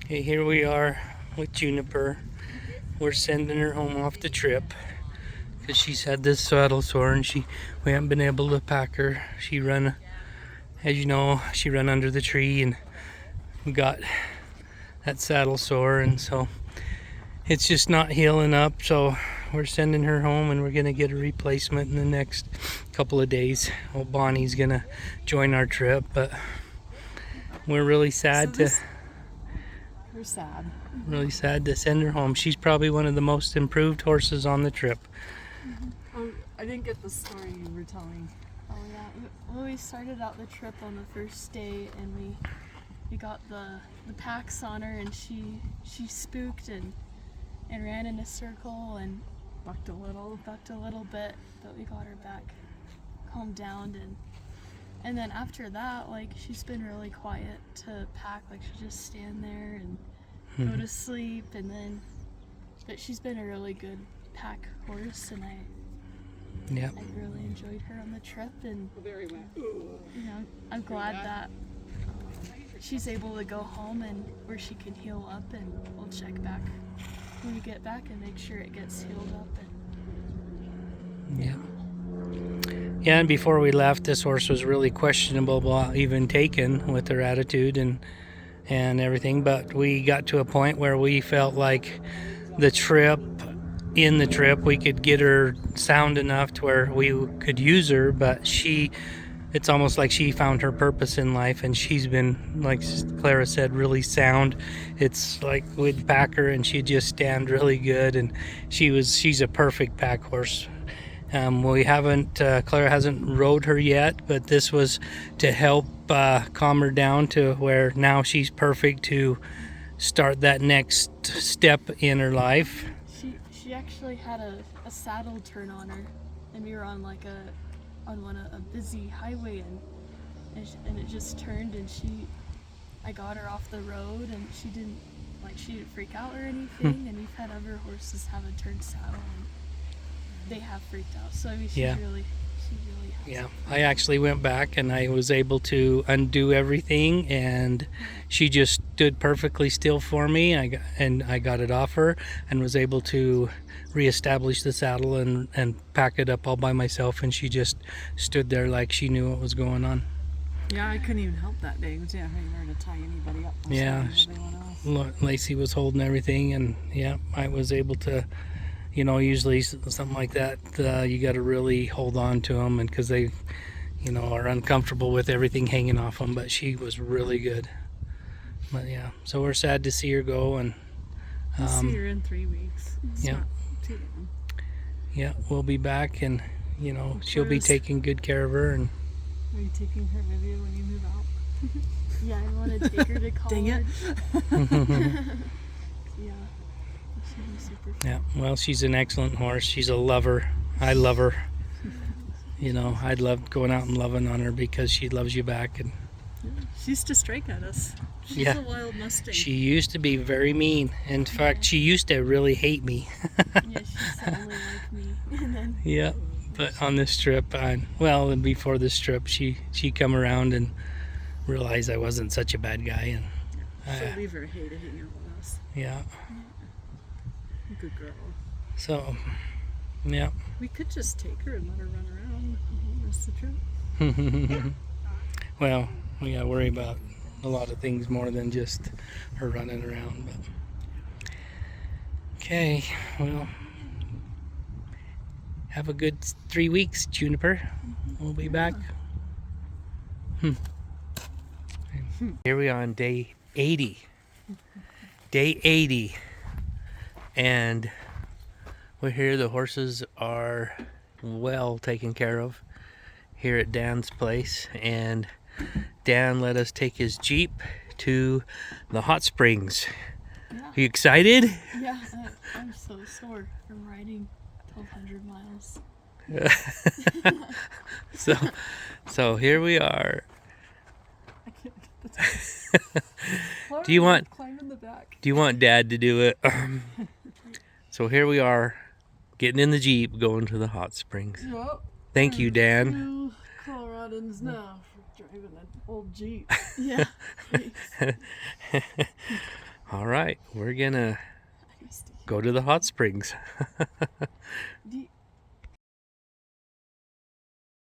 Okay, here we are with Juniper. We're sending her home off the trip because she's had this saddle sore and we haven't been able to pack her. She run, as you know, she run under the tree and got that saddle sore, and so it's just not healing up. So we're sending her home and we're gonna get a replacement in the next couple of days. Well, Bonnie's gonna join our trip, but we're really sad We're sad. really sad to send her home. She's probably one of the most improved horses on the trip. Oh, I didn't get the story you were telling. Oh yeah. Well, we started out the trip on the first day, and we got the packs on her, and she spooked and ran in a circle and Bucked a little. bucked a little bit, but we got her back calmed down, and then after that, like, she's been really quiet to pack. Like, she'll just stand there and go to sleep, but she's been a really good pack horse, and I really enjoyed her on the trip, and I'm glad that she's able to go home and where she can heal up, and we'll check back when we get back and make sure it gets healed up. Yeah, and before we left, this horse was really questionable about even taken with her attitude and everything, but we got to a point where we felt like the trip we could get her sound enough to where we could use her, but it's almost like she found her purpose in life, and she's been, like Clara said, really sound. It's like we'd pack her and she'd just stand really good, and she's a perfect pack horse. Clara hasn't rode her yet, but this was to help calm her down to where now she's perfect to start that next step in her life. She actually had a saddle turn on her, and we were on a busy highway, and it just turned, and I got her off the road, and she didn't freak out or anything. And we've had other horses have a turned saddle, and they have freaked out. So I mean, she really has. Yeah, I actually went back and I was able to undo everything, and she just stood perfectly still for me. I got it off her and was able to reestablish the saddle and pack it up all by myself, and she just stood there like she knew what was going on. Yeah, I couldn't even help that day. I didn't know to tie anybody up. Lacey was holding everything, and I was able to. Usually something like that, you got to really hold on to them, and because they, are uncomfortable with everything hanging off them. But she was really good. But so we're sad to see her go, and we'll see her in 3 weeks. We'll be back, and she'll be taking good care of her. And are you taking her with you when you move out? Yeah, I want to take her to college. Dang it. Yeah, well, she's an excellent horse. She's a lover. I love her. I'd love going out and loving on her because she loves you back. And she used to strike at us. She's a wild Mustang. She used to be very mean. In fact, she used to really hate me. Yeah, she sounded like me. And then... Yeah, but on this trip, and before this trip, she come around and realized I wasn't such a bad guy. And she'll leave her hay to hang out with us. Yeah. Good girl. So, yeah. We could just take her and let her run around the rest of the trip. Well, we gotta worry about a lot of things more than just her running around. But okay, well, have a good 3 weeks, Juniper. We'll be back. Here we are on day 80. Day 80. And we're here. The horses are well taken care of here at Dan's place, and Dan let us take his Jeep to the hot springs. Yeah. Are you excited? Yeah, I'm so sore from riding 1,200 miles. So here we are. I can't get the Do you want climb in the back? Do you want Dad to do it? So here we are, getting in the Jeep, going to the hot springs. Yep. Thank you, Dan. Two Coloradans now for driving an old Jeep. Yeah. All right, we're gonna I used to- go to the hot springs. Do you,